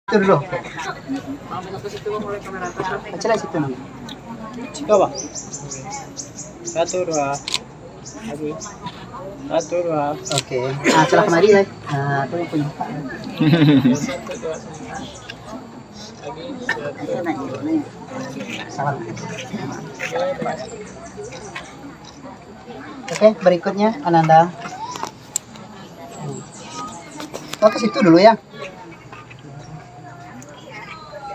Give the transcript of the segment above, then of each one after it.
Itu dulu. Kecil situ nama. Coba. 1, 2. Lagi. 1, 2. Oke. Nah, celah kemari ya. Nah, itu yang punya. 1, 2. Lagi. 1. Salah. Oke, berikutnya Ananda. Oh, ke situ dulu ya.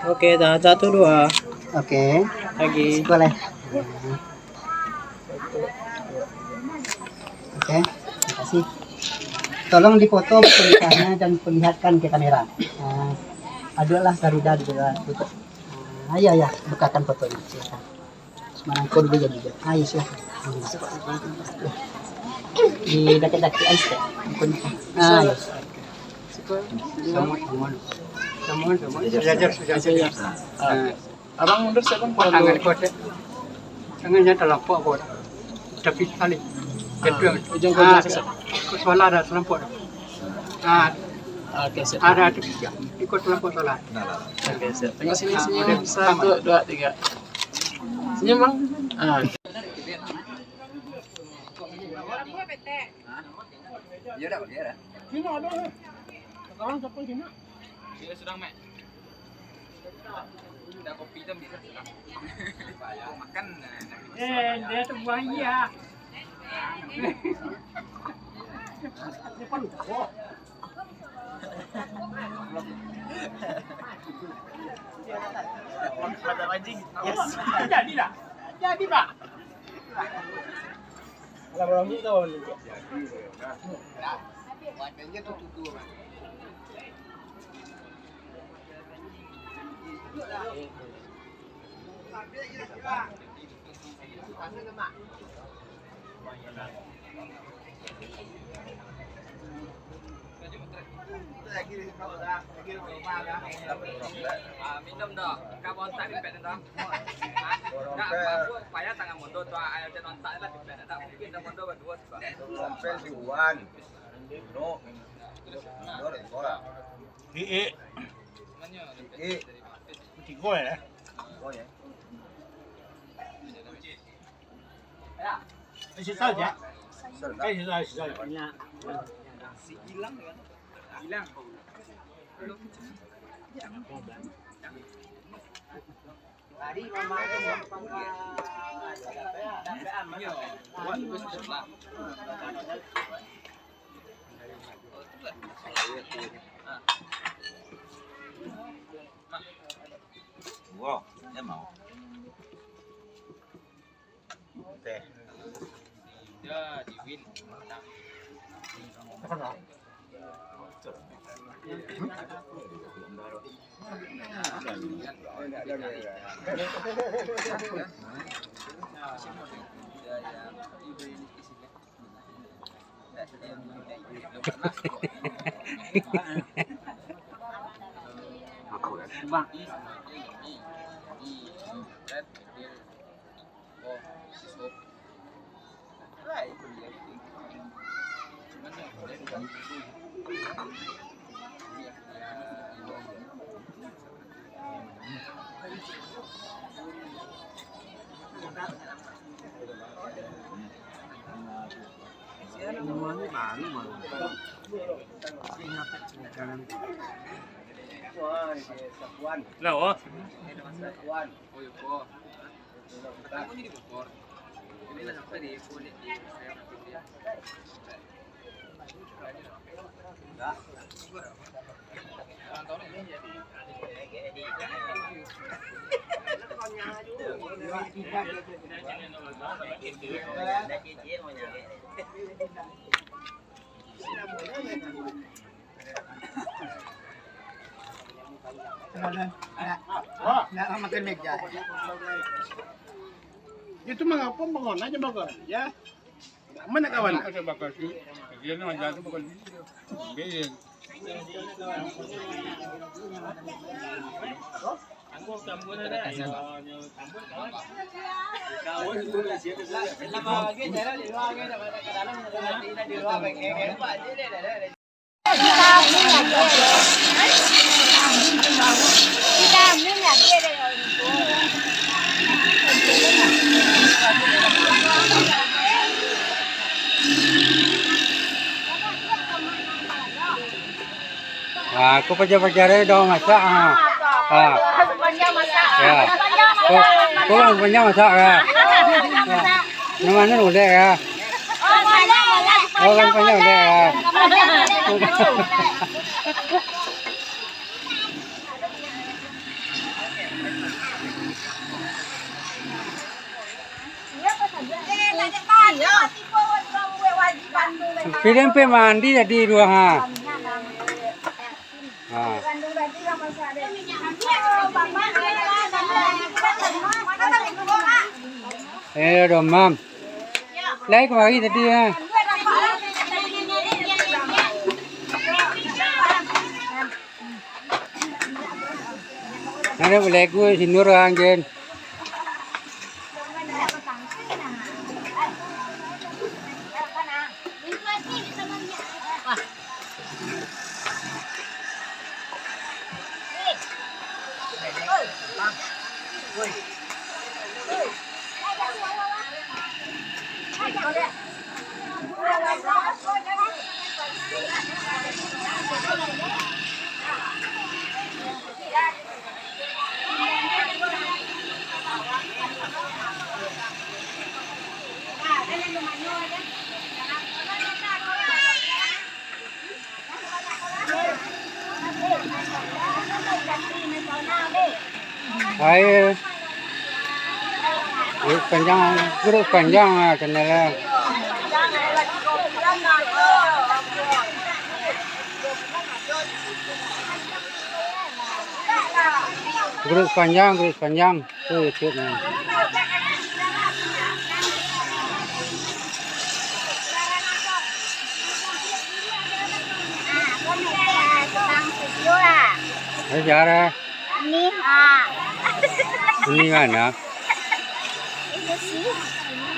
Oke, tahan 1, 2. Oke. Lagi. Boleh. Oke, terima kasih. Tolong difoto pernikahannya dan perlihatkan ke kamera. Adalah Garuda juga tutup. Ya, bukakan fotonya. Silakan. Manangkul dulu jadi. Ya, silakan. Di dekat-dekat aja. Ya. Semua. Sudah. Abang mundur saya bang. Tangan kuat. Tangannya terlampau kuat. Tapi sekali. Kedua. Ujung kedua sesat. Solar ada terlampau. Oke, siap. Ada tiga. Ikut terlampau solar. Oke, siap. Tengok sini senyum. 1, 2, 3. Senyum bang. Dia dah boleh dah. Sini ada. Sekarang siapa sini? Dia sedang mek. Dah kopi dah bisa sedang. Makan. Dia tu buang ya. Pada anjing. Yes. Jadi pak. Kalau orang itu tahu ni. Wajahnya tu tutu. Minum dah. Kau bontak di pet dah. Tak aku payah tangan mondo tu air dia nontak lah di pet tak mungkin dah mondo berdua sebab. Sampai Siwan. No. Dor bola. Mana? Tiga ya. Oh ya. Ya. Masih saja. Serta. Saja. Si hilang kan? Hilang. Tadi mama itu Wow, dia mau. Teh. Ya, di win. Bang. Lah, oh. Oh, ya, kok. Aku ni di Bogor. Ini lah sampai di kulit di saya dia. Nggak makan meja. Itu mengapa bangun aja bakar ya. Mana kawan? Ada bakar sih. Dia ni macam tu bakar. Dia. Anggur tambun ada. Kawan itu siapa? Lama lagi jalan di luar ke dalam di luar pengen pak dia. Aku pacar-pacarnya dong masak. Ya. Kau kan punya masak ya. Namanya udah ya. Oh kan punya udah ya. Film mandi jadi dua ha. Mam. Lấy cái gì đi ha. Ada boleh gue sinur angin. Hai, kurus panjang lah kenalnya. Kurus panjang, tuh ikutnya. Sejarah. Ini mana? Itu sih.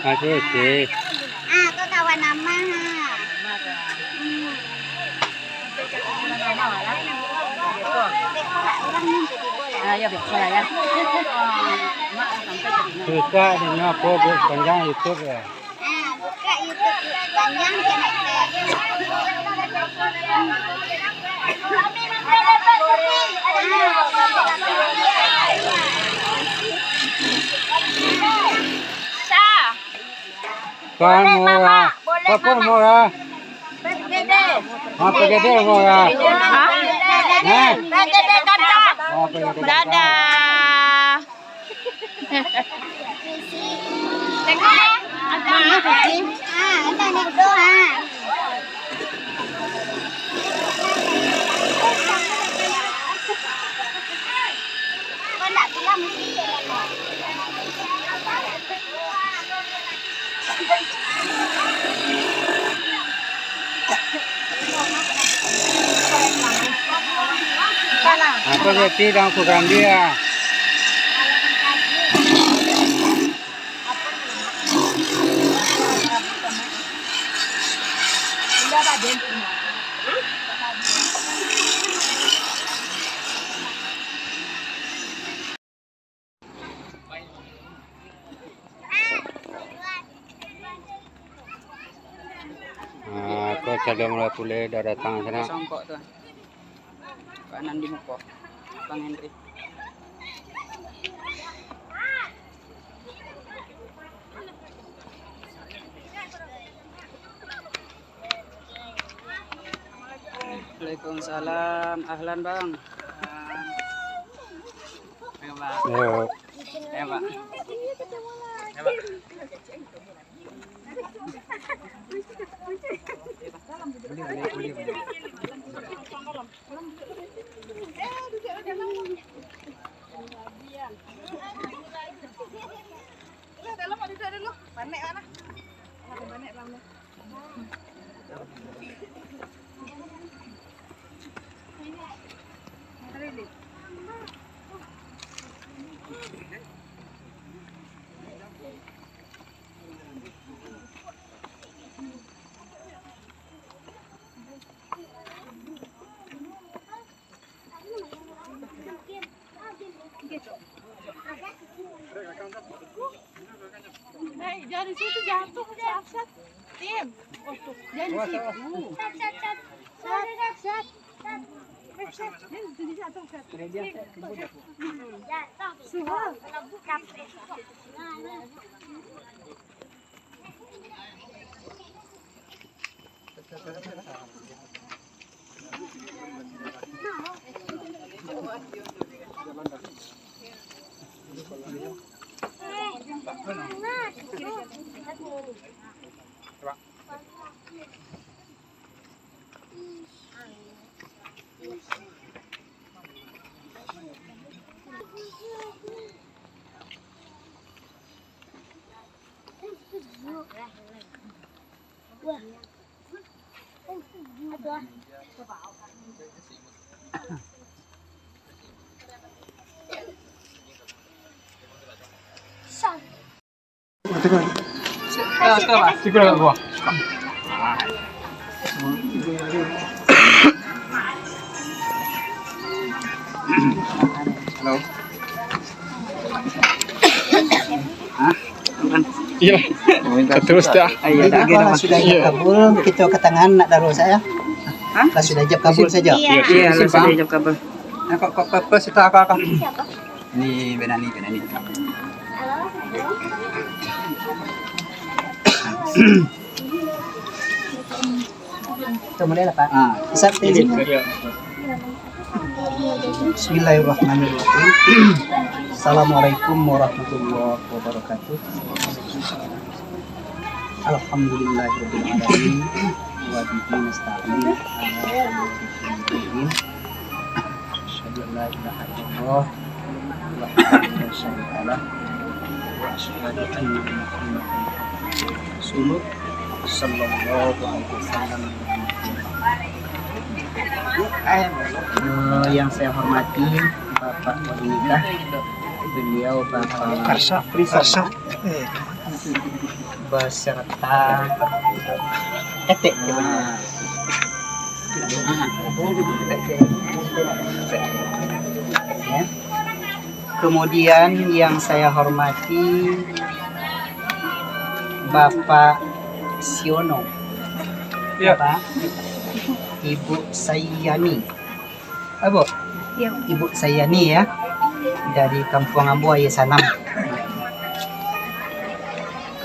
Itu sih. Itu kawan nama. Ya biasa ya. Buka ini apa bos panjang YouTube ya? Buka YouTube panjang cek. Kan murah. Apa murah? Apa gede murah? Dadah. Kau nak bilang mesti. Aku jadi dalam program dia. Aku sudah mulai pulih dah datang sana. Songkok tuh. Kanan di muka. Bang Henry. Waalaikumsalam. Ahlan bang. Ayo bang. Yo. Ayo bang. dari situ jatuh sat. Tim. Oh tuh, dia di situ. Sat. Jadi jatuh sat. Suha. Terus dah. Kalau sudah ijab kabul, kita ke tangan nak taruh saya. Kalau sudah ijab kabul saja. Iya, sudah ijab kabul. Nah, kok sita kakak. Ini benani. Itu mulai lah Pak. Ustaz izin. Bismillahirrahmanirrahim. Assalamualaikum warahmatullahi wabarakatuh. Alhamdulillahirabbil alamin wa bihi nasta'in ala umuri asyhadu an la ilaha illallah wahdahu la syarika lah wa asyhadu anna muhammadan rasulullah sallallahu alaihi wasallam. Yang saya hormati Bapak Wali Nikah, beliau Bapak Arsafri beserta Etek ya. Kemudian yang saya hormati Bapak Siono, Bapak Ibu Sayani, Ibu Sayani ya, dari Kampung Ambo Ayasanam.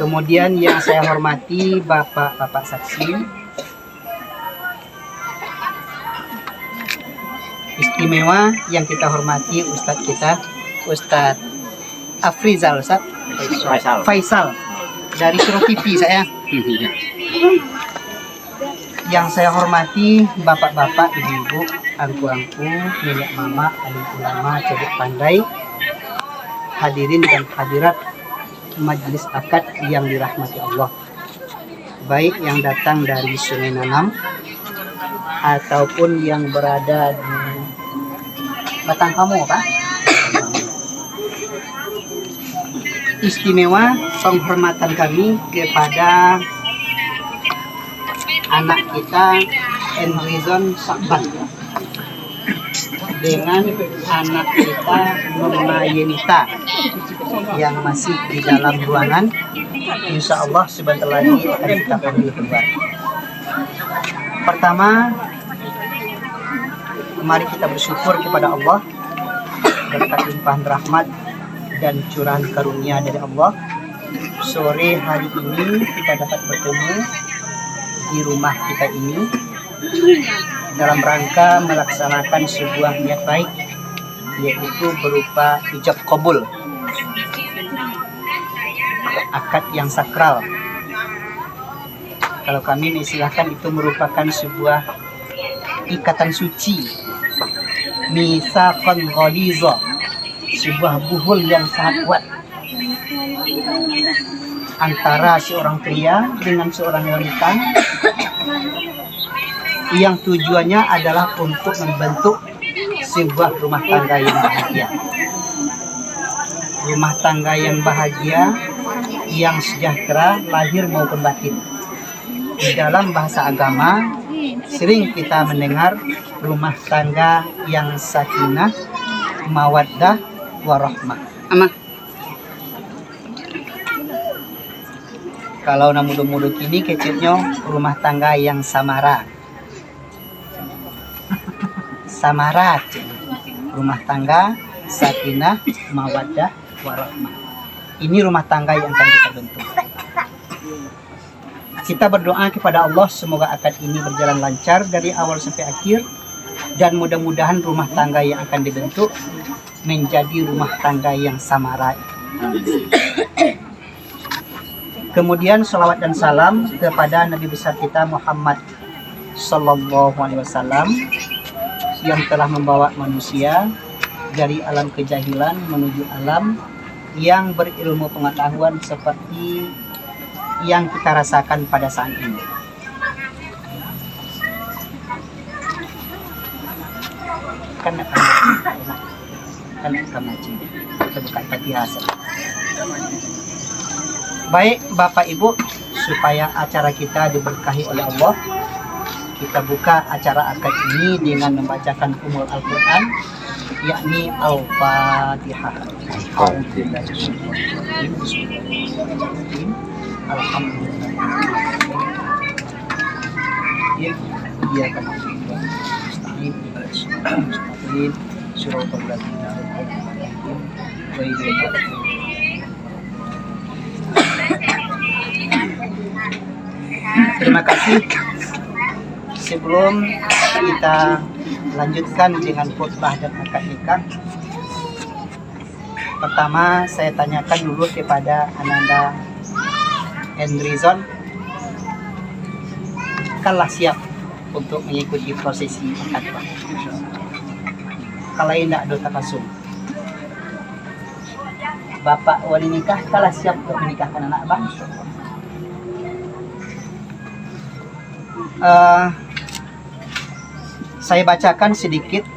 Kemudian yang saya hormati Bapak saksi, istimewa yang kita hormati Ustadz kita, Ustadz Afrizal Faisal dari Suruh TV saya. Yang saya hormati bapak-bapak, ibu-ibu, angku-angku, nenek mama, alim ulama, cerdik pandai, hadirin dan hadirat majelis akad yang dirahmati Allah, baik yang datang dari Sungai Nanam ataupun yang berada di Batang Kamu, Pak. Istimewa penghormatan kami kepada anak kita Enrizon Sakban dengan anak kita Nurma Yenita yang masih di dalam ruangan. Insya Allah sebentar lagi akan kita panggil keluar. Pertama, mari kita bersyukur kepada Allah berkat limpahan rahmat dan curahan karunia dari Allah. Sore hari ini kita dapat bertemu di rumah kita ini dalam rangka melaksanakan sebuah niat baik, yaitu berupa ijab kabul, akad yang sakral. Kalau kami mengistilahkan itu merupakan sebuah ikatan suci, mitsaqan ghaliza, sebuah buhul yang sangat kuat antara seorang pria dengan seorang wanita, yang tujuannya adalah untuk membentuk sebuah rumah tangga yang bahagia. Rumah tangga yang bahagia, yang sejahtera lahir maupun batin. Di dalam bahasa agama sering kita mendengar rumah tangga yang sakinah, mawaddah, warahmah. Kalau namudu-mudu kini kecilnya rumah tangga yang samara. Samara, rumah tangga sakinah, mawaddah, warahmah. Ini rumah tangga yang akan kita bentuk. Kita berdoa kepada Allah semoga akad ini berjalan lancar dari awal sampai akhir, dan mudah-mudahan rumah tangga yang akan dibentuk menjadi rumah tangga yang samara. Kemudian salawat dan salam kepada Nabi besar kita Muhammad Sallallahu Alaihi Wasallam yang telah membawa manusia dari alam kejahilan menuju alam yang berilmu pengetahuan seperti yang kita rasakan pada saat ini. Kan kita buka Fatihah. Baik Bapak Ibu, supaya acara kita diberkahi oleh Allah, kita buka acara akad ini dengan membacakan umul Al-Quran, yakni Al-Fatihah. Terima kasih. Sebelum kita lanjutkan dengan khutbah dan akad nikah, pertama saya tanyakan dulu kepada Ananda Endrizon, kalah siap untuk mengikuti prosesi akad? Kalau tidak ada takasum, Bapak wali nikah kalah siap untuk menikahkan anak bang? Saya bacakan sedikit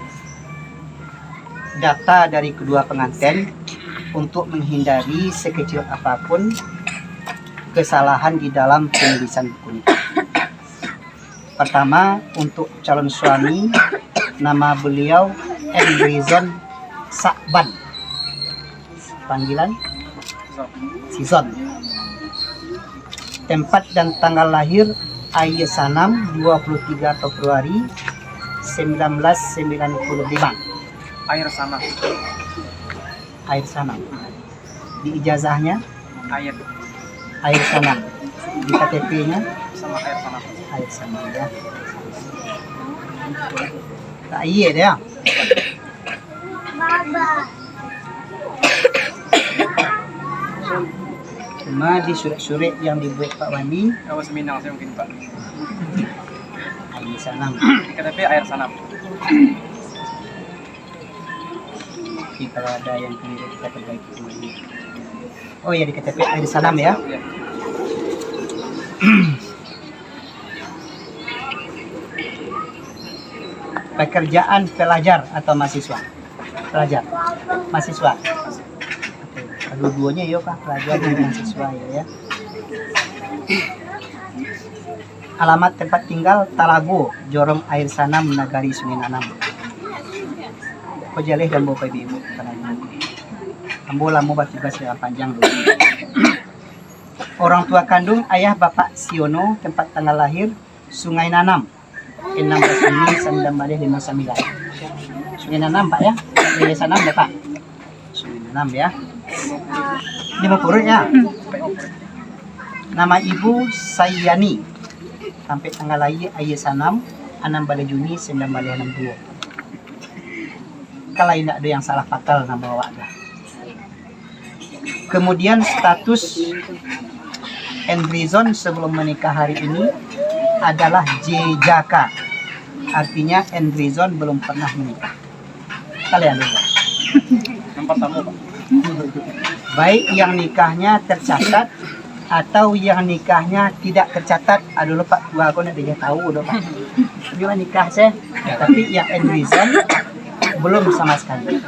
data dari kedua pengantin untuk menghindari sekecil apapun kesalahan di dalam penulisan buku nikah. Pertama, untuk calon suami, nama beliau Endrizon Sakban, panggilan Sizon. Tempat dan tanggal lahir Ayah Sanam 23 Februari 1995. Air sana. Air Sanam. Di ijazahnya Air Sanam. Di KTP-nya Sama air sana. Air Sanam ya. Tak iya dia. Cuma di surat-surat yang dibuat Pak Wani Awas Minang saya mungkin Pak. Air Sanam. Di KTP air sana. Jadi kalau ada yang keliru kita perbaiki dulu. Oh ya, di KTP Air Sanam ya. Ya. Pekerjaan pelajar atau mahasiswa? Pelajar. Mahasiswa. Oke. Dua-duanya ya Pak, pelajar dan mahasiswa ya. Alamat tempat tinggal Talago, Jorong Air Sanam, Nagari Sungai Nanam. Kojaleh dan Bapak Ibu Talago. Ambo lamu tugas yang panjang dulu. Orang tua kandung ayah Bapak Siono, tempat tanggal lahir Sungai Nanam, 16 Juni 1959. Sungai Nanam Pak ya, Sungai Nanam ya Pak. Sungai Nanam ya. Ini mau kurut ya. Nama ibu Sayani, sampai tanggal lahir Ayah Sanam 16 Juni 1962. Kalau tidak ada yang salah fatal nama awak dah. Kemudian status Endrizon sebelum menikah hari ini adalah JJK, artinya Endrizon belum pernah menikah. Kalian lihat. Nampak tamu Pak. Baik yang nikahnya tercatat atau yang nikahnya tidak tercatat. Aduh Pak, tua aku nak dia tahu loh Pak. Dia nikah saya, tapi yang Endrizon belum sama sekali.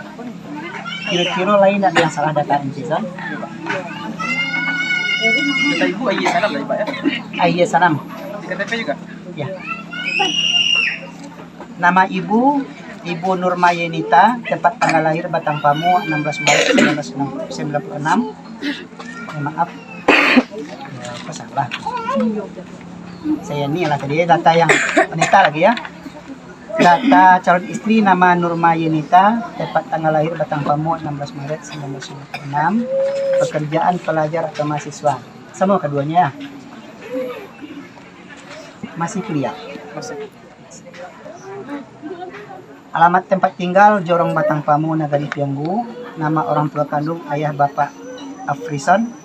Kira-kira lain ada yang salah data Endrizon? Data ibu Ayah Sanam tadi Pak ya. Ayah Sanam. Di KTP juga. Ya. Nama ibu Nurmayenita, tempat tanggal lahir Batang Pamu 16 Maret 1996. Maaf. Ya, salah. Saya ini lah tadi data yang wanita lagi ya. Data calon istri nama Nurma Yunita, tepat tanggal lahir Batang Pamu 16 Maret 1996, pekerjaan pelajar atau mahasiswa. Sama keduanya ya. Masih kuliah. Alamat tempat tinggal Jorong Batang Pamu, Nagari Pianggu. Nama orang tua kandung ayah bapak Afrison.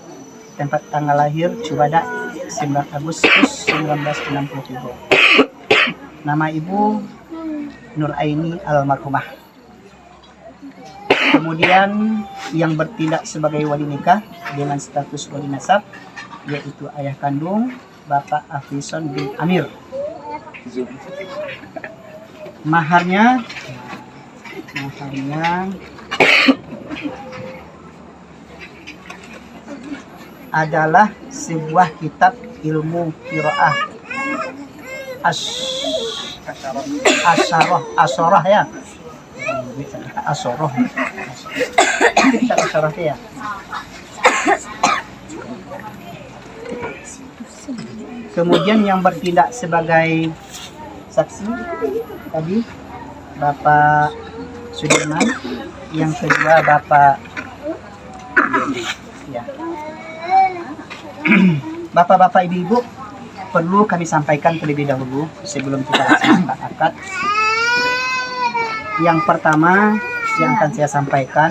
Tempat tanggal lahir Cubada 9 Agustus 1963. Nama ibu Nur Aini almarhumah. Kemudian yang bertindak sebagai wali nikah dengan status wali nasab yaitu ayah kandung Bapak Afrison bin Amir. Maharnya adalah sebuah kitab ilmu qiraah Asyarah ya. Asyarah. Kitab Asyarah ya. Kemudian yang bertindak sebagai saksi tadi Bapak Sudirman, yang kedua Bapak ya. Bapak-bapak, ibu-ibu, perlu kami sampaikan terlebih dahulu sebelum kita laksanakan akad. Yang pertama yang akan saya sampaikan,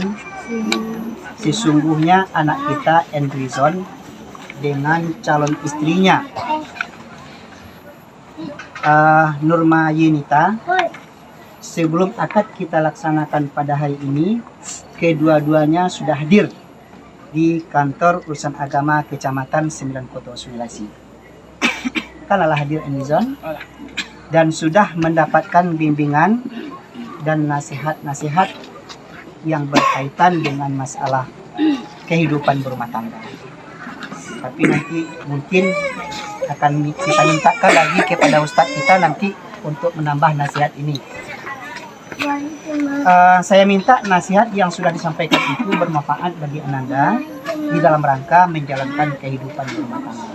sesungguhnya anak kita Endrizon dengan calon istrinya Nurma Yunita, sebelum akad kita laksanakan pada hari ini, kedua-duanya sudah hadir di kantor urusan agama Kecamatan 9 Koto Sulawesi. Kalalah hadir Endrizon dan sudah mendapatkan bimbingan dan nasihat-nasihat yang berkaitan dengan masalah kehidupan berumah tangga. Tapi nanti mungkin akan kita mintakan lagi kepada Ustadz kita nanti untuk menambah nasihat ini. Saya minta nasihat yang sudah disampaikan itu bermanfaat bagi Ananda di dalam rangka menjalankan kehidupan berumah tangga.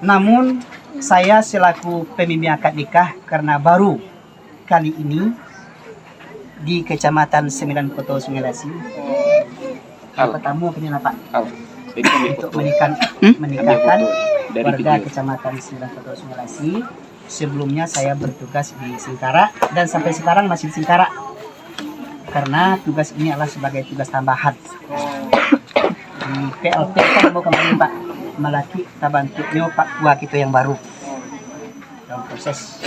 Namun saya selaku pembimbing akad nikah karena baru kali ini di Kecamatan 9 Koto Sulawesi, tamu punya Pak untuk menikahkan warga Kecamatan 9 Koto Sulawesi. Sebelumnya saya bertugas di Singkara dan sampai sekarang masih di Singkara karena tugas ini adalah sebagai tugas tambahan di PLT kan mau kembali Pak Malaki tabantunya Pak Kua kita yang baru dalam proses.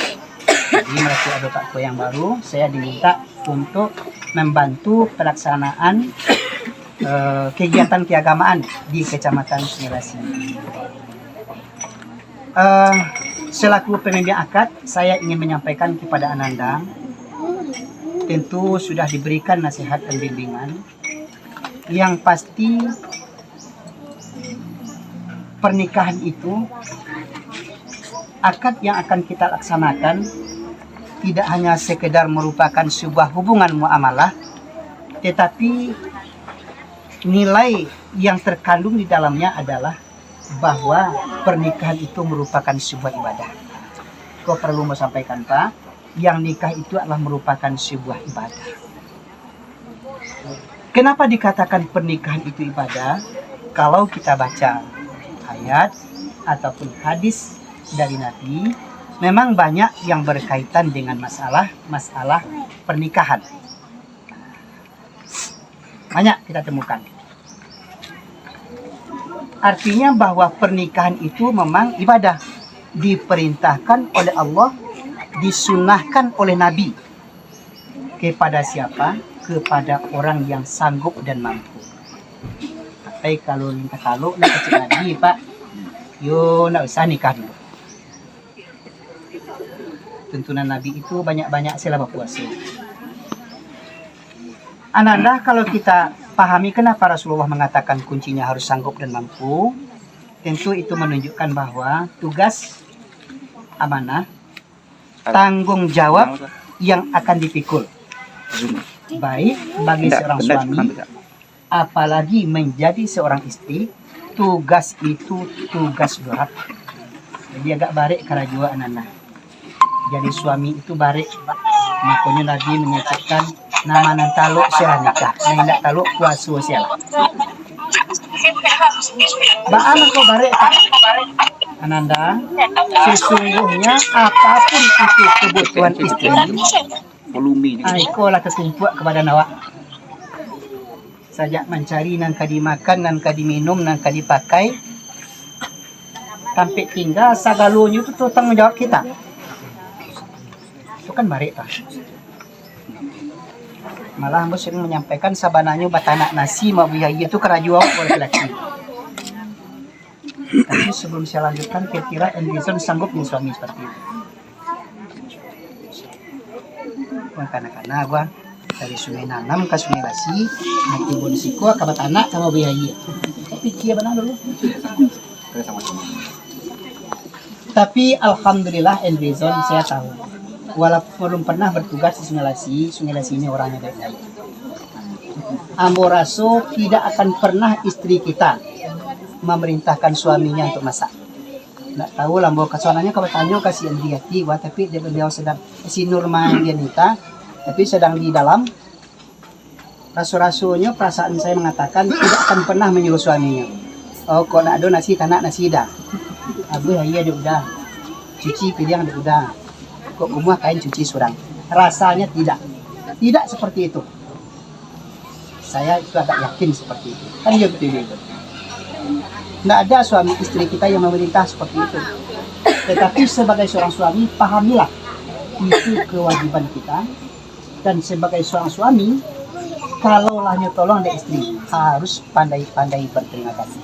Jadi Malaki ada Pak Kua yang baru, saya diminta untuk membantu pelaksanaan kegiatan keagamaan di Kecamatan Sulawesi. Selaku pembimbing akad, saya ingin menyampaikan kepada Ananda, tentu sudah diberikan nasihat dan bimbingan. Yang pasti pernikahan itu, akad yang akan kita laksanakan tidak hanya sekedar merupakan sebuah hubungan muamalah, tetapi nilai yang terkandung di dalamnya adalah bahwa pernikahan itu merupakan sebuah ibadah. Kau perlu mau sampaikan Pak, yang nikah itu adalah merupakan sebuah ibadah. Kenapa dikatakan pernikahan itu ibadah? Kalau kita baca ayat ataupun hadis dari Nabi, memang banyak yang berkaitan dengan masalah pernikahan. Banyak kita temukan. Artinya bahwa pernikahan itu memang ibadah, diperintahkan oleh Allah, disunahkan oleh Nabi. Kepada siapa? Kepada orang yang sanggup dan mampu. Tapi kalau minta kalau nak kecil Nabi Pak, yo nak usah nikah dulu. Tuntunan Nabi itu banyak-banyak selama puasa. Ananda, kalau kita pahami kenapa Rasulullah mengatakan kuncinya harus sanggup dan mampu, tentu itu menunjukkan bahwa tugas amanah, tanggung jawab yang akan dipikul, baik bagi seorang suami, apalagi menjadi seorang istri, tugas itu tugas berat. Jadi agak barik karajua ananda. Jadi suami itu barik. Makanya Nabi menyatakan nama nan taluk sirah nikah, ndak taluk puasa sial. Baan kau barik ananda. Sesungguhnya apapun itu kebutuhan istri, aikolah ketumpuak kepada nawak. Sajak mencari nan kadi makan, nan kadi minum, nan kadi pakai, sampai tinggal sagalunya itu tanggung jawab kita. Itu kan barik tak? Malah Amba sering menyampaikan sabananya batanak nasi mau biaya itu kerajuan oleh laki. Tapi sebelum saya lanjutkan, kira-kira Endison sanggup nih suami seperti itu. Karena gua dari Sungai Nanam ke Sungai Basi, nanti Bonisiko ke Batanak sama biaya. Pikir benar dulu. Tapi alhamdulillah Endison saya tahu. Walaupun belum pernah bertugas di Sungai Lasi ini orangnya baik-baik. Amboraso tidak akan pernah istri kita memerintahkan suaminya untuk masak. Nggak tahu lah, bawa kesoalannya kalau tanya kasihan dia tiwa, tapi beliau sedang si Nurma dia nikah, tapi sedang di dalam. Rasu-rasunya perasaan saya mengatakan tidak akan pernah menyuruh suaminya. Oh, kok nak ada nasi tanak nasi dah. Abu ya dia udah. Cuci piring dia udah. Kok rumah kain cuci surang. Rasanya tidak seperti itu. Saya itu agak yakin seperti itu. Kan dia betul itu. Tidak ada suami istri kita yang memerintah seperti itu. Tetapi sebagai seorang suami, pahamilah itu kewajiban kita. Dan sebagai seorang suami, kalau lahnya tolong ada istri, harus pandai-pandai berterima kasih.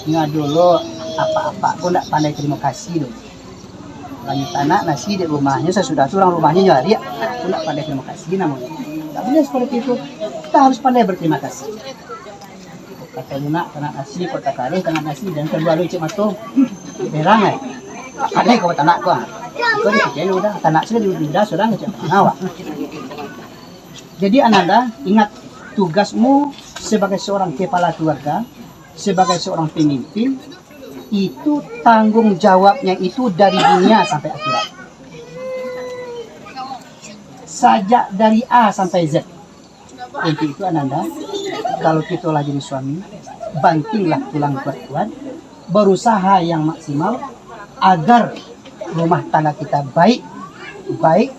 Nggak dulu apa-apa pun tidak pandai terima kasih dulu. Lanjut anak nasi di rumahnya, sesudah itu orang rumahnya nyari, aku tidak pandai terima kasih namanya. Tak boleh seperti itu. Kita harus pandai berterima kasih. Kata Luna, kena nasi, kota kare, kena nasi, dan kedua lu cik matu, berang ada kau tanak kau. Kau ni kecil udah, tanak sudah diudah, sudah macam awak. Jadi ananda, ingat tugasmu sebagai seorang kepala keluarga, sebagai seorang pemimpin, itu tanggung jawabnya itu dari dunia sampai akhirat. Sajak dari A sampai Z. Untuk itu ananda, kalau kita lagi jadi suami, bantinglah tulang kuat-kuat, berusaha yang maksimal agar rumah tangga kita baik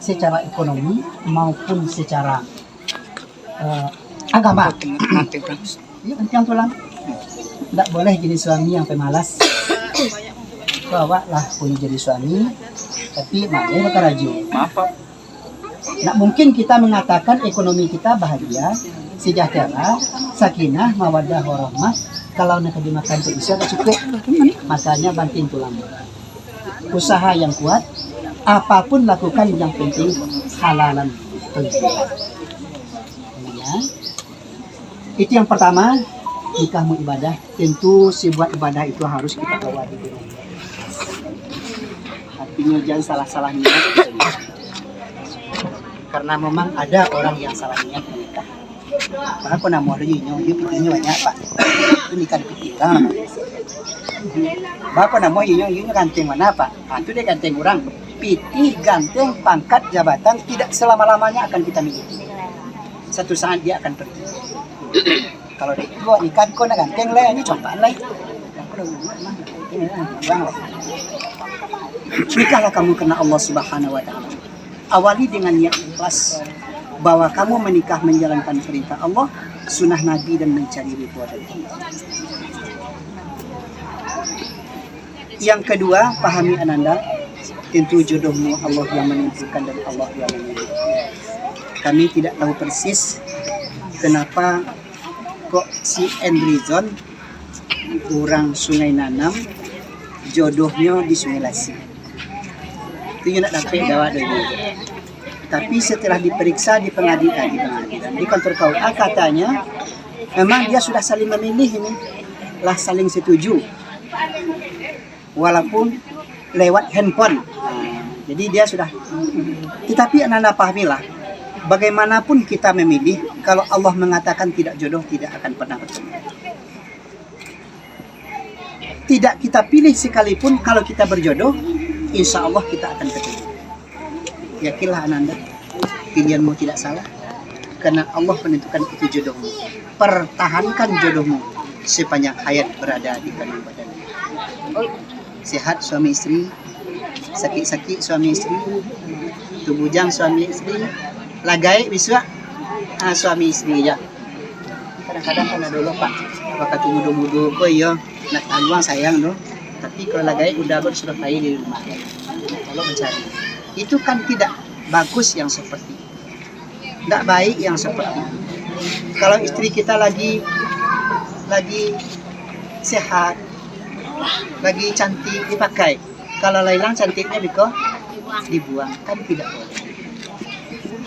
secara ekonomi maupun secara agama. Iya, banting tulang. Tidak boleh jadi suami yang pemalas. Bawalah punya jadi suami, tapi makanya keraju. Tidak mungkin kita mengatakan ekonomi kita bahagia, sejahtera, sakinah, mawaddah, warahmah kalau nak dimakan itu bisa cukup. Makanya banting tulang. Usaha yang kuat, apapun lakukan yang penting halalan tentunya. Ya. Itu yang pertama, nikahmu ibadah. Tentu sebuah ibadah itu harus kita bawa di rumah. Artinya jangan salah-salah niat. Karena memang ada orang yang salah niat menikah. Karena aku nak mau ada dia punya banyak pak. Itu nikah di kita. Bapak nak mau ganteng mana pak? Itu dia ganteng orang. Piti, ganteng, pangkat, jabatan tidak selama-lamanya akan kita miliki. Satu saat dia akan pergi. Kalau dia itu nikah kau nak ganteng lah, ini coba lah. Nikahlah kamu karena Allah Subhanahu Wa Taala. Awali dengan niat ikhlas bahwa kamu menikah menjalankan perintah Allah, sunnah Nabi dan mencari ridho dari Allah. Yang kedua, pahami ananda, tentu jodohmu Allah yang menentukan dan Allah yang memilih. Kami tidak tahu persis kenapa kok si Endrizon orang Sungai Nanam jodohnya di Sungai Lasi. Itu nak dapat jawab dari. Tapi setelah diperiksa di pengadilan di kantor KUA katanya memang dia sudah saling memilih ini, lah saling setuju. Walaupun lewat handphone. Jadi dia sudah. Tetapi anda pahamilah, bagaimanapun kita memilih, kalau Allah mengatakan tidak jodoh tidak akan pernah bertemu. tidak kita pilih sekalipun, kalau kita berjodoh, insya Allah kita akan ketemu. Yakinlah Ananda, pilihanmu tidak salah, karena Allah menentukan itu jodohmu. Pertahankan jodohmu sepanjang hayat berada di kandung badan. Sehat suami istri, sakit-sakit suami istri, tubujang suami istri, lagai biswa suami istri ya. Kadang-kadang kan ada dulu pak, waktu muda-muda kok ya nak tanggung sayang loh. Tapi kalau lagai udah sudah bayi di rumah, kalau mencari itu kan tidak bagus yang seperti itu. Tidak baik yang seperti itu. Kalau istri kita lagi sehat, lagi cantik dipakai. Kalau hilang cantiknya dibuang, kan tidak boleh.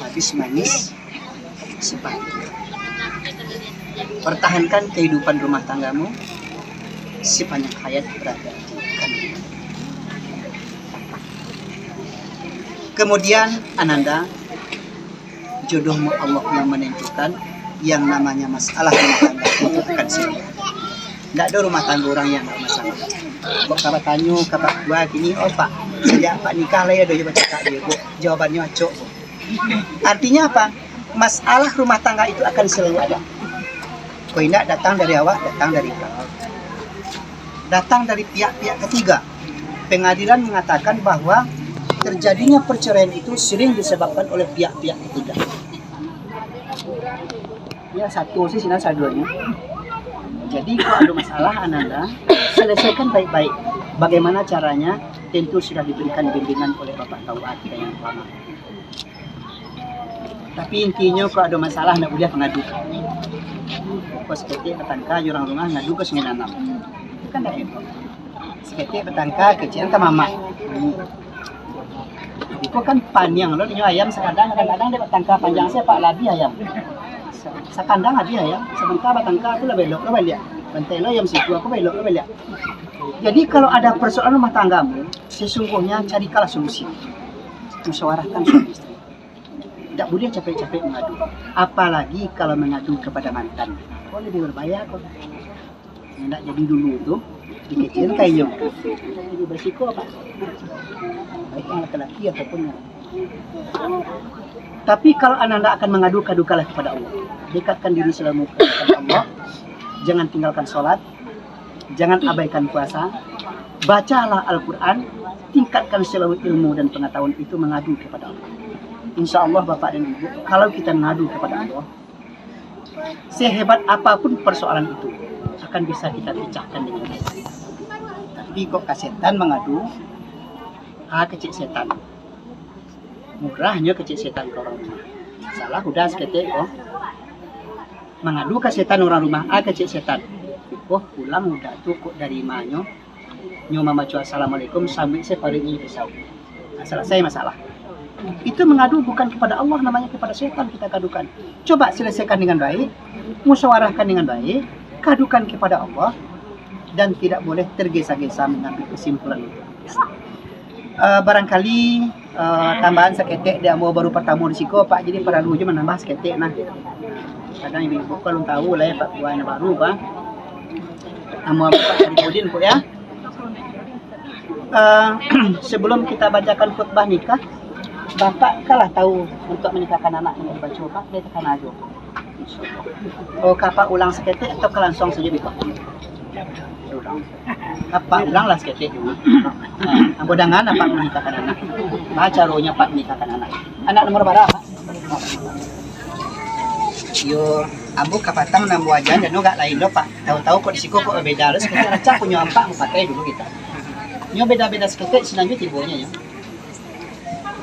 Habis manis sepatu. Pertahankan kehidupan rumah tanggamu sepanjang hayat berada di kandungan. Kemudian Ananda, jodohmu Allah yang menentukan. Yang namanya masalah rumah tangga itu akan selalu. Tidak ada rumah tangga orang yang tidak masalah. Kok kalau tanya ke Pak gua gini, oh Pak, sejak Pak nikah lah ya udah coba cakap dia, kok jawabannya acok. Artinya apa? Masalah rumah tangga itu akan selalu ada. Kok tidak datang dari awak, datang dari belakang. Datang dari pihak-pihak ketiga. Pengadilan mengatakan bahwa terjadinya perceraian itu sering disebabkan oleh pihak-pihak ketiga. Ya satu sih sinar saduanya. Jadi kalau ada masalah Ananda, selesaikan baik-baik. Bagaimana caranya? Tentu sudah diberikan bimbingan oleh Bapak Tauat kita yang lama. Tapi intinya kalau ada masalah nak boleh mengadu. Kau seketik petangka orang rumah ngadu ke Sungai Nanam. Itu kan dah hebat. Seketik petangka kecian ke mama. Itu kan panjang loh, ini ayam kadang-kadang dia petangka panjang saya Pak Labi ayam. Sekandang ada ya, sebentar batangka aku lah belok lah balik. Bantai lo yang situ aku belok lah balik. Jadi kalau ada persoalan rumah tanggamu, sesungguhnya carikanlah solusi. Musyawarahkan suami istri. Tidak boleh capek-capek mengadu. Apalagi kalau mengadu kepada mantan. Kok lebih berbahaya kok. Tidak jadi dulu tuh dikecil kayu. Jadi bersiko apa? Baik yang laki-laki ataupun yang. Tapi kalau Ananda akan mengadu, kadukanlah kepada Allah. Dekatkan diri selalu kepada Allah. Jangan tinggalkan sholat. Jangan abaikan puasa. Bacalah Al-Quran. Tingkatkan selalu ilmu dan pengetahuan itu mengadu kepada Allah. Insya Allah Bapak dan Ibu, kalau kita mengadu kepada Allah, sehebat apapun persoalan itu akan bisa kita pecahkan dengan baik. Tapi kok kasetan mengadu, kecil setan. Murahnya kecil setan ke orang rumah. Salah udah seketik kok. Mengadu ke setan orang rumah, kecil setan. Oh pulang udah tuh kok dari manyo. Nyo mama cu assalamualaikum sambil saya paringi pisau. Nah, selesai masalah. Itu mengadu bukan kepada Allah, namanya kepada setan kita kadukan. Coba selesaikan dengan baik, musyawarahkan dengan baik, kadukan kepada Allah, dan tidak boleh tergesa-gesa mengambil kesimpulan itu. Barangkali tambahan seketek dia mau baru pertama di siko Pak, jadi perlu aja menambah seketek nah. Kadang ibu kalau tahu lah ya Pak buahnya baru Pak. Nama Pak Saripudin Pak ya. Sebelum kita bacakan khutbah nikah, Bapak kalah tahu untuk menikahkan anak yang baca Pak, dia tekan aja. Oh Bapak ulang seketek atau langsung saja Bapak? Apa ulanglah seketik dulu. Ambo dengan apa menikahkan anak. Baca rohnya Pak menikahkan anak. Anak nomor berapa? Yo, ambo kapatang nambu aja dan enggak lain lo Pak. Tahu-tahu kok disiko kok beda. Terus kita rancang punya empat pakai dulu kita. Nyo beda-beda seketik selanjutnya tibonya ya.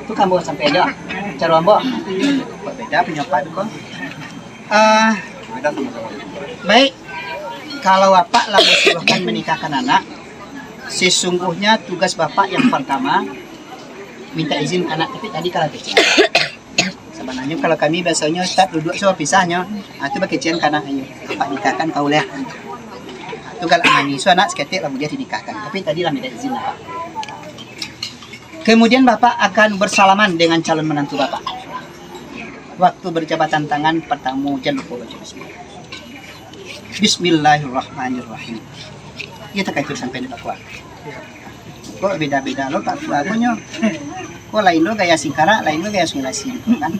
Itu kan bawa sampai aja. Cara ambo. Kok beda punya empat kok. Baik. Kalau Bapak lah bersuruhkan menikahkan anak, sesungguhnya tugas Bapak yang pertama minta izin anak tapi tadi kalau kecil. Sebenarnya kalau kami biasanya Ustaz duduk sama pisahnya, itu kecian karena ayo Bapak nikahkan kau lah. Itu kalau manis anak seketik lalu dia dinikahkan. Tapi tadi lah minta izin Bapak. Kemudian Bapak akan bersalaman dengan calon menantu Bapak. Waktu berjabatan tangan pertama jangan lupa baca bismillah. Bismillahirrahmanirrahim. Kita kayak sampai di Papua. Kok beda-beda lo Pak Lagunya. Kok lain lo gaya Singkara, lain lo gaya Sulawesi gitu kan.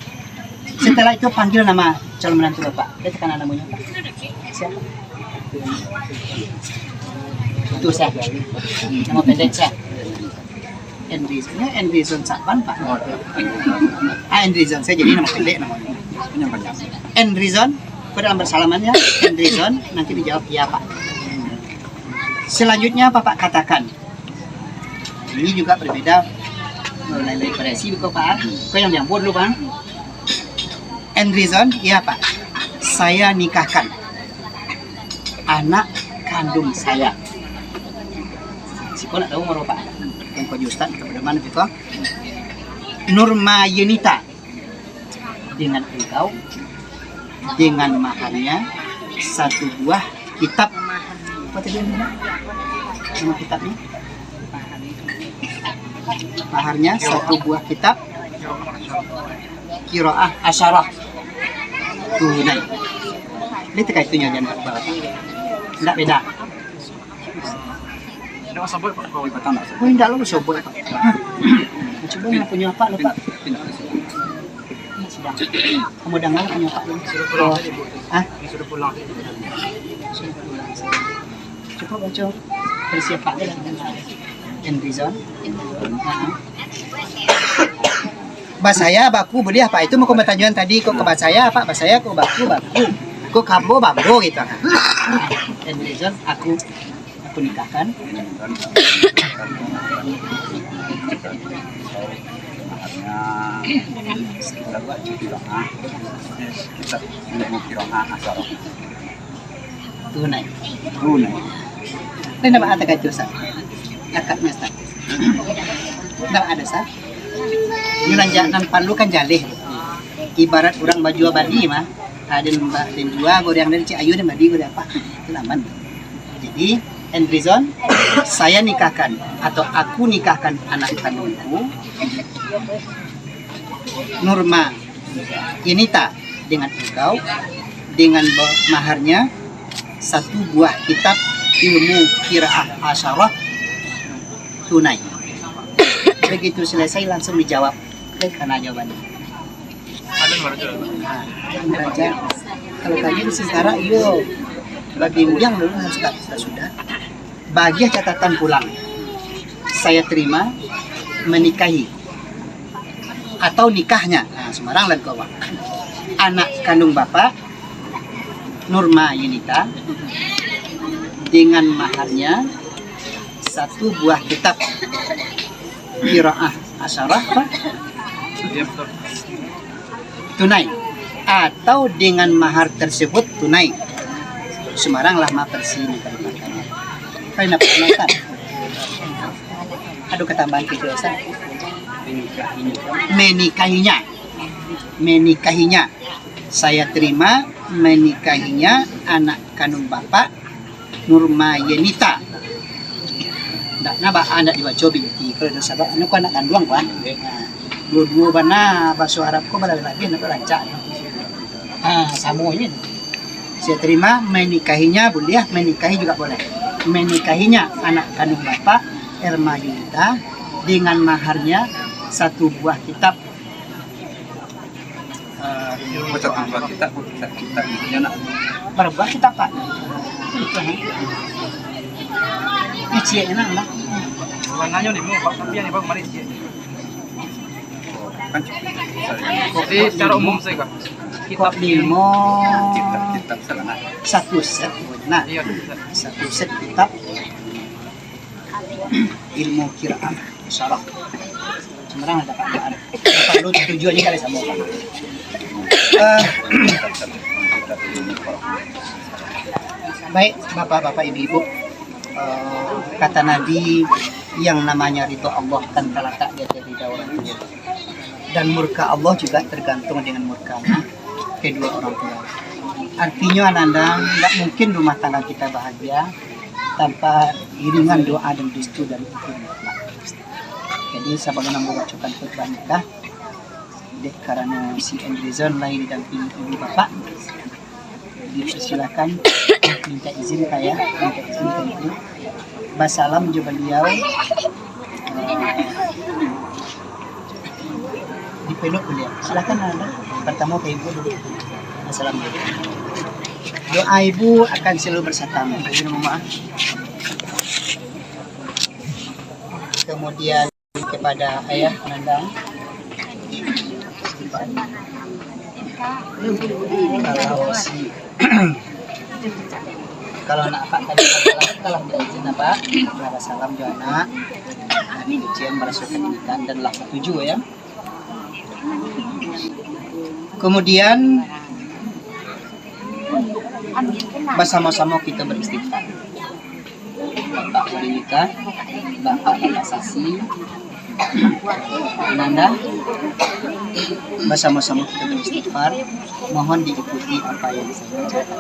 Setelah itu panggil nama calon menantu Bapak. Dia tekan namanya Pak. Siapa? Itu saya. Nama pendek saya. Enrizon Sapan Pak. Enrizon saya jadi nama pendek namanya. Enrizon, pada bersalamannya Enrizon nanti dijawab iya Pak. Selanjutnya Bapak katakan. Ini juga berbeda mulai dari variasi kok Pak. Kok yang diampun dulu Bang. Enrizon, iya Pak. Saya nikahkan anak kandung saya. Si kau nak tahu mau Pak? Yang kau Ustaz kepada mana itu? Nurma Yunita dengan engkau dengan maharnya 1 buah kitab. Apa tadi nama kitabnya? Maharnya 1 buah kitab Qiraah Asyarah tunai. Ini terkait itu jangan Bapak. Tidak beda. Oh, tidak lo soboi Pak. Coba yang punya Pak lo Pak. Sudah. Kamu dengar punya Pak lo? Oh, sudah pulang. Coba baca persiapan dia dengan Enrizon. Bahasa saya baku boleh apa itu mau komentajuan tadi kok ke bahasa saya apa bahasa saya kok baku kok kambo bambo gitu kan. Enrizon aku nikahkan tunai. Ini apa ada kacau sah? Akadnya sah. Tidak ada sah. Nyulanjanan palu kan jaleh. Ibarat orang baju abadi mah. Ada dan dua goreng dari Ciayu dan badi goreng apa? Itu aman. Jadi Enrizon, saya nikahkan atau aku nikahkan anak kandungku Nurma Yunita dengan engkau dengan maharnya 1 buah kitab ilmu Qiraah Asyarah tunai. Begitu selesai langsung dijawab karena jawabannya. Baca kalau kaji di Singkara iyo bagi yang dulu sudah bagi catatan pulang saya terima menikahi atau nikahnya Semarang dan Kawang anak kandung Bapak Nurma Yunita dengan maharnya 1 buah kitab Qiraah Asyarah tunai atau dengan mahar tersebut tunai. Semarang lah mah persi karena pernah aduh ketambahan kebiasaan menikahinya saya terima menikahinya anak kandung Bapak Nurma Yunita. Ndak naba anak dibaca binti kalau ada sabab anak anak kandung kan. Dua-dua bana bahasa Arab ko bala lagi nak lancar. Sama ini. Saya terima menikahinya boleh, menikahi juga boleh. Menikahinya anak kandung Bapak Erma Yunita dengan maharnya 1 buah kitab. Satu buah kitab ini nak. Berbuah kitab Pak. Cie enak lah. Warnanya nih mau Pak tapi yang Pak mari cie. Jadi secara umum saya Kak. Kitab ilmu Kitab selana. 1 set. Nah, Iya. 1 set kitab ilmu Qiraah Asyarah. Semarang ada Pak. Perlu tujuannya kali sama Pak. Baik Bapak-bapak Ibu-ibu, kata Nabi yang namanya ridho Allah kan terletak di lidah orang tua dan murka Allah juga tergantung dengan murka kedua orang tua. Artinya Ananda tidak mungkin rumah tangga kita bahagia tanpa iringan doa dan restu dari ibu bapak. Jadi sebagaimana membacakan khutbah nikah dek karena si Enrizon lahir dan ibu bapak dipersilakan minta izin Kak ya, minta izin ke Ibu. Basalam juga beliau. Dipeluk beliau. Silakan Anda. Pertama ke Ibu dulu. Assalamualaikum. Doa Ibu akan selalu bersama. Ibu maaf. Kemudian kepada Ayah Nandang. Kalau si kalau anak Pak tadi kalau izin apa? Kalau salam jo anak. Hari ujian merasa pendidikan dan lah setuju ya. Kemudian bersama-sama kita beristighfar. Bapak Monika, Bapak Sasi, Nanda, bersama-sama kita beristighfar. Mohon diikuti apa yang saya bacakan.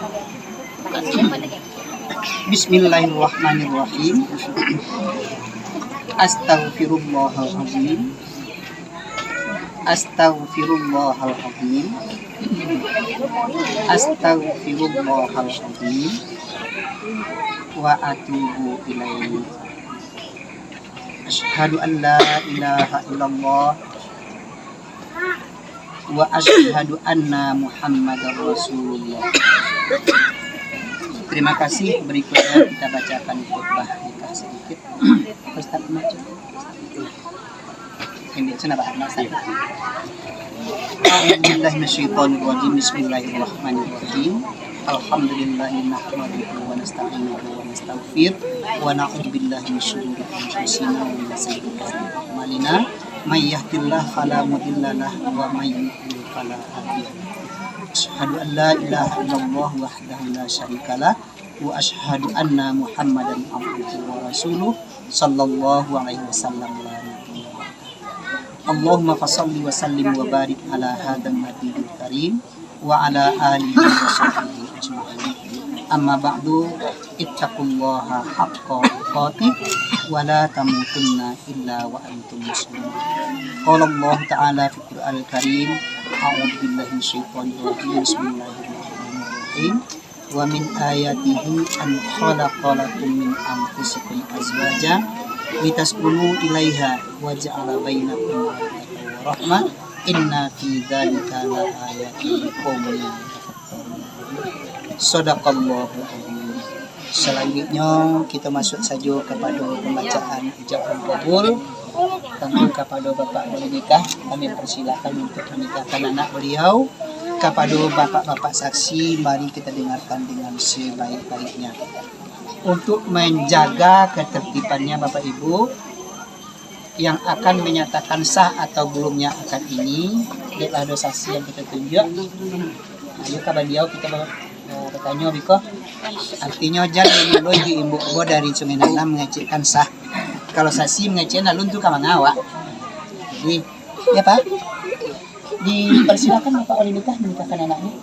Bismillahirrahmanirrahim. Astaghfirullahaladzim. Astaghfirullahaladzim. Astaghfirullahaladzim. Wa atubu ilaihi. Asyhadu an la ilaha illallah wa asyhadu anna Muhammadar Rasulullah. Terima kasih. Berikutnya kita bacakan khutbah nikah sedikit. Ustaz baca. Ini kenapa Ustaz? A'udzubillahi minasyaitonir rajim. Bismillahirrahmanirrahim. Alhamdulillahi nahmaduhu wa nasta'inuhu wa nastaghfir wa na'udzu billahi min syururi anfusina wa min sayyi'ati a'malina. May yahdihillahu fala mudilla lahu wa may yudlil fala hadiya lahu. Asyhadu an la ilaha illallah wahdahu la syarika lah wa asyhadu anna Muhammadan abduhu wa rasuluh sallallahu alaihi wasallam. Allahumma fashalli wa sallim wa barik ala hadzal nabiyil karim wa ala alihi wa sahbihi ajma'in. Amma ba'du, ittaqullaha haqqa tuqatih wa la tamutunna illa wa antum muslimun. Qala Allah ta'ala fi Qur'anil Karim, a'udzu billahi minasyaitonir rajim. Bismillahirrahmanirrahim. Wa min ayatihi an khalaqa lakum min anfusikum azwajan litaskunu ilaiha wa ja'ala bainakum mawaddatan wa rahmah. Inna fi dzalika la ayatin liqaumin yatafakkarun. Shadaqallahu adzim. Selanjutnya kita masuk saja kepada pembacaan ijabah kabul. Tentu kepada Bapak menikah, kami persilakan untuk menikahkan anak beliau. Kepada bapak-bapak saksi, mari kita dengarkan dengan sebaik-baiknya. Untuk menjaga ketertibannya Bapak Ibu yang akan menyatakan sah atau belumnya akad ini, lihatlah ada saksi yang kita tunjuk. Ayo kabar beliau kita bertanya biko. Artinya jangan dulu ibu dari Sungai Nanam mengecekkan sah. Kalau saksi mengecekkan alun tu kamang awak. Jadi, ya Pak, dipersilakan Bapak oleh nikah menikahkan anaknya.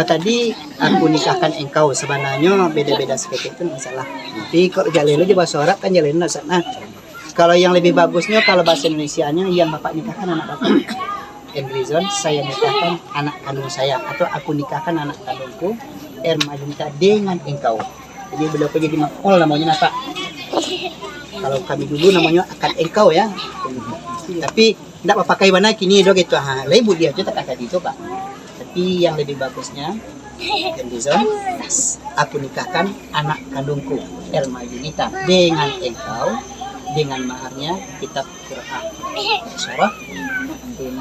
Tadi aku nikahkan engkau, sebenarnya beda-beda sedikit itu masalah. Tapi kalau jalan aja bahasa Arab kan jalan sana. Kalau yang lebih bagusnya kalau bahasa Indonesianya yang bapak nikahkan anak bapak. Endrizon, saya nikahkan anak kandung saya, atau aku nikahkan anak kandungku Ermadinta dengan engkau. Jadi beliau jadi maf'ul namanya apa? Kalau kami dulu namanya akad engkau ya. Tapi tidak pakai warna kini dong gitu. Lebu dia juga tak akad itu Pak. Tapi yang lebih bagusnya Endrizon, aku nikahkan anak kandungku Ermadinta dengan engkau, dengan maharnya kitab Quran. Surah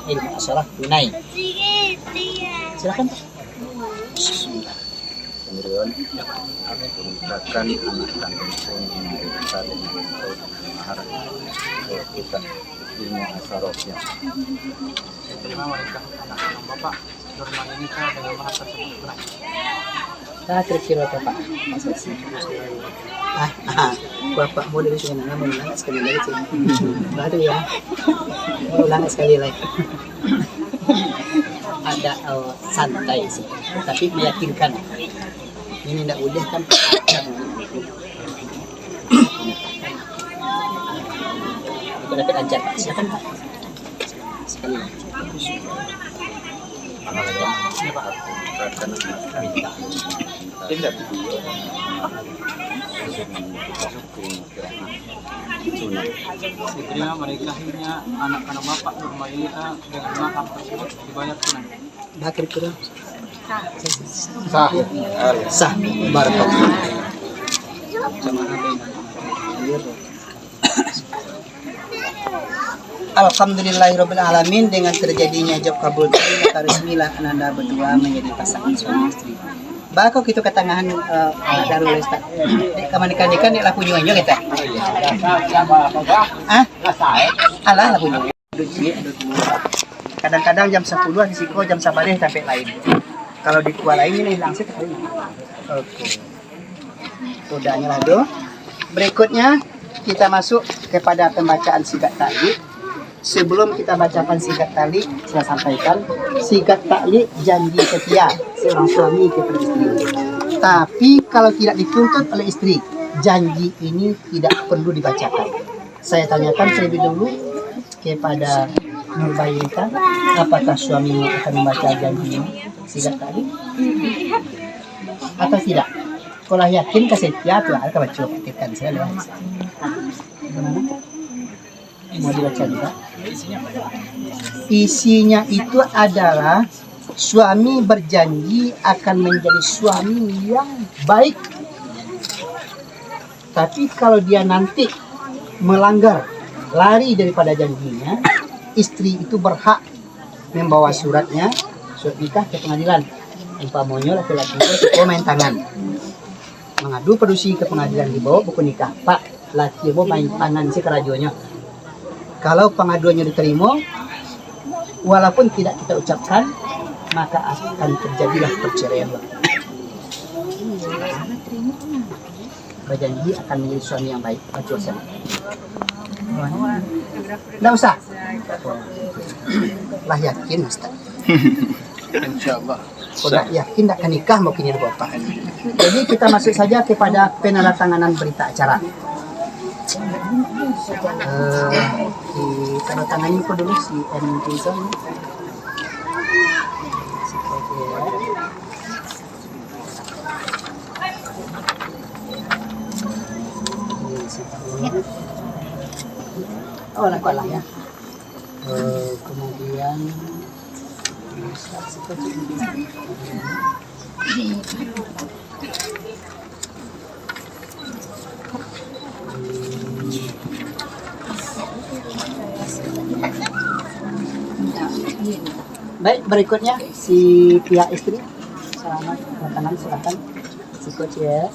ilmu asalah tunai. Silakan Pak. Kemudian aku menikahkan anak kandungku Ermadinta dengan engkau dengan mahar kita ilmu asarofnya. Terima menikah anak kandung Bapak Ermadinta dengan mahar tersebut tunai. Nah, kira-kira Bapak. Masa sih? Bapak mau dari sini mau ulang sekali lagi sih. Baru ya. Mau ulang sekali lagi. Ada santai sih, tapi meyakinkan. Ini tidak boleh kan? Kita dapat ajar. Silakan Pak. Sekali lagi. Tidak. Diterima menikahinya anak-anak bapak Nurmailita dengan mahar tersebut dibayar tunai. Bakir kurang. Sah. Sah. Barakallah. Alhamdulillahirabbil alamin. Dengan terjadinya job kabul tadi, maka resmilah Ananda berdua menjadi pasangan suami istri. Bako kita ketangahan darul Ustaz. Kamanikan-ikan laku nyonyo kita. Alah laku nyonyo. Kadang-kadang jam 10 di Siko, jam Sabadeh sampai lain. Kalau di kuah lain ini langsung kali. Oke. Udahnya lah do. Berikutnya kita masuk kepada pembacaan sigat ta'liq. Sebelum kita bacakan sigat ta'liq, saya sampaikan sigat ta'liq janji setia seorang suami kepada istri. Tapi kalau tidak dituntut oleh istri, janji ini tidak perlu dibacakan. Saya tanyakan terlebih dulu kepada Nurmailita, apakah suamimu akan membaca janji ini sigat ta'liq atau tidak? Kalau yakin kesetia tuh ada baca petikan saya lewat. Gimana? Mau dibaca juga? Isinya itu adalah suami berjanji akan menjadi suami yang baik. Tapi kalau dia nanti melanggar, lari daripada janjinya, istri itu berhak membawa surat nikah ke pengadilan. Umpamanya laki-laki itu main tangan, mengadu produksi ke pengadilan, dibawa buku nikah. Pak, laki mau main tangan si kerajuannya. Kalau pengaduannya diterima, walaupun tidak kita ucapkan, maka akan terjadilah perceraian. Berjanji akan menjadi suami yang baik. Baca saya. Tidak usah. Lah yakin Ustaz. Insyaallah. Sudah yakin tak akan nikah mau kini bapak. Jadi kita masuk saja kepada penandatanganan berita acara. Tanda tangannya kok dulu si M. Jason. Oh, lah ya. Kemudian baik, berikutnya si pihak istri. Selamat datang, silakan. Si coach ya.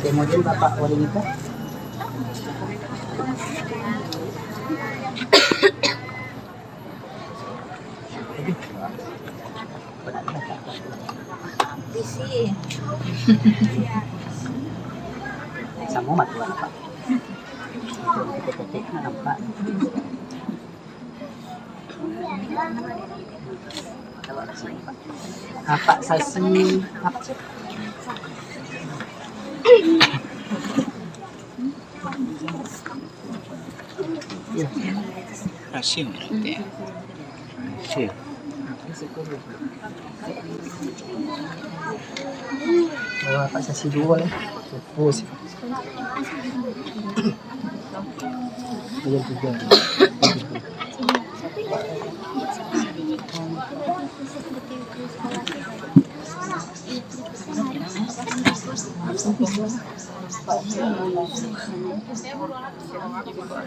Kemudian Bapak wali nikah. Sama matuan Pak. Ketik nampak. Apa sasi apa sih? Asyik berarti ya. Asyik. Oh, Pak sasi dua ya. Fokus. Yang tiga.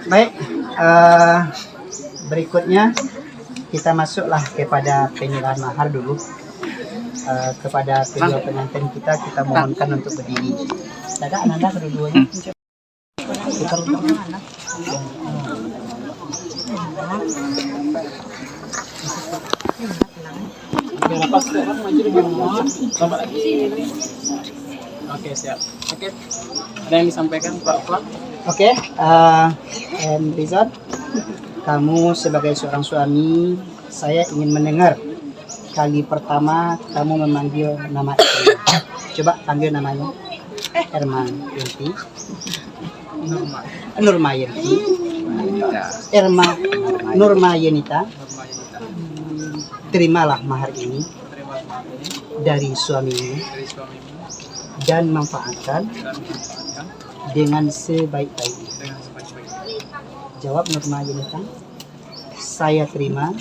Baik, berikutnya kita masuklah kepada penyerahan mahar dulu. Kepada kedua pengantin kita mohonkan untuk berdiri. Ada Ananda kedua-duanya. Oke, siap. Oke. Ada yang disampaikan Pak Flan? Oke, Rizal, kamu sebagai seorang suami, saya ingin mendengar kali pertama kamu memanggil nama istri. Coba panggil namanya. Erman Yenti. Nurma Yenti. Nurma Yenita. Terimalah mahar ini dari suamimu dan manfaatkan dengan sebaik-baiknya. Jawab Nurma Yenita. Saya terima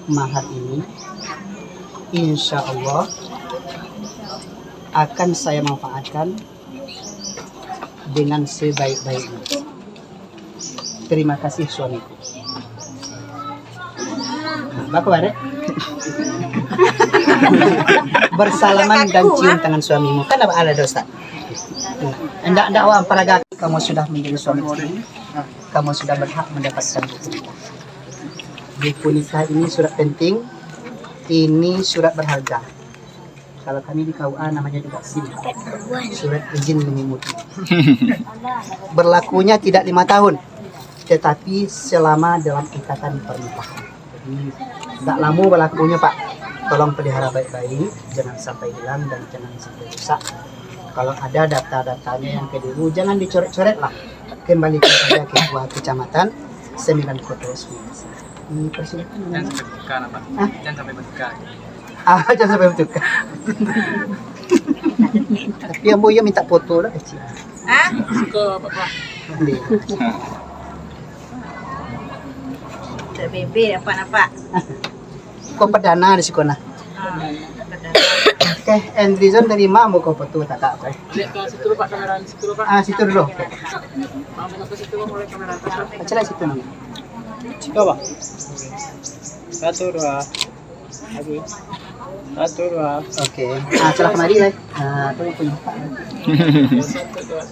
mahar ini. Insya Allah akan saya manfaatkan dengan sebaik-baiknya. Terima kasih suamiku. Baku bare. Bersalaman dan cium tangan suamimu. Kan ada dosa. Enggak awam paraga kamu sudah menjadi suami istri. Kamu sudah berhak mendapatkan buku nikah. Buku nikah ini surat penting. Ini surat berharga. Kalau kami di KUA namanya juga SIM, surat izin mengemudi. Berlakunya tidak 5 tahun, tetapi selama dalam ikatan pernikahan. Jadi tidak lama berlakunya Pak. Tolong pelihara baik-baik, jangan sampai hilang dan jangan sampai rusak. Kalau ada data-datanya yang kedua, jangan dicoret-coret lah. Kembalikan saja ke KUA Kecamatan 9 Kota Sulawesi. Dipersilakan. Jangan sampai bertukar, Pak. Jangan sampai bertukar. Jangan sampai bertukar. Tapi yang boya minta foto lah kecil. Suka Pak Flan. Bebe dapat nampak. Kau perdana di sekolah. Oke, Andrizon terima mau kau foto tak kak? Lihat ke situ dulu Pak, kamera di situ dulu Pak. Situ dulu. Mau ke situ dulu, mulai kamera atas Pak. Baca lah situ namanya. Coba. 1, 2. Lagi. 1, 2. Oke. Celah kemari lah. Itu yang punya Pak. 1, 2.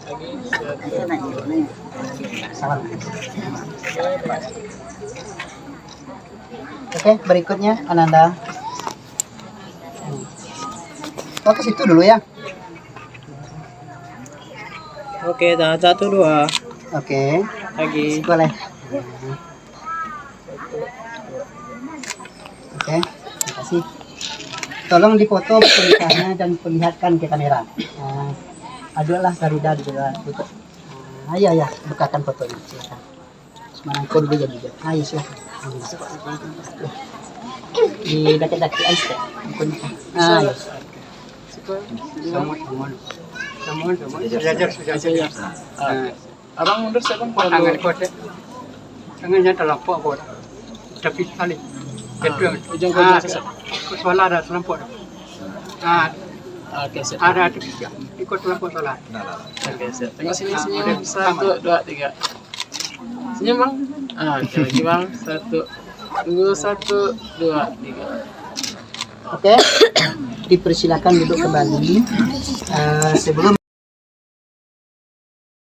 Lagi. Salam. Oke, berikutnya Ananda. Kau ke situ dulu ya. Oke, dah 1, 2. Oke. Lagi. Boleh. Oke, terima kasih. Tolong dipoto pernikahannya dan perlihatkan ke kamera. Adalah Garuda juga tutup. Ya, bukakan fotonya. Silakan. Manangkul dulu jadi. Ayo silakan. Di dekat-dekat aja. Ayo. Semua. Sudah. Abang mundur saya Bang. Tangan kode. Tangannya terlampau kode. Tapi sekali. Kedua. Ujung kode sesat. Solar ada terlampau. Oke, siap. Ada tiga. Ikut terlampau solar. Oke, siap. Tengok sini senyum. 1, 2, 3. Senyum Bang. Oke, lagi Bang. 1. Tunggu 1, 2, 3. Oke. Dipersilakan duduk kembali. Sebelum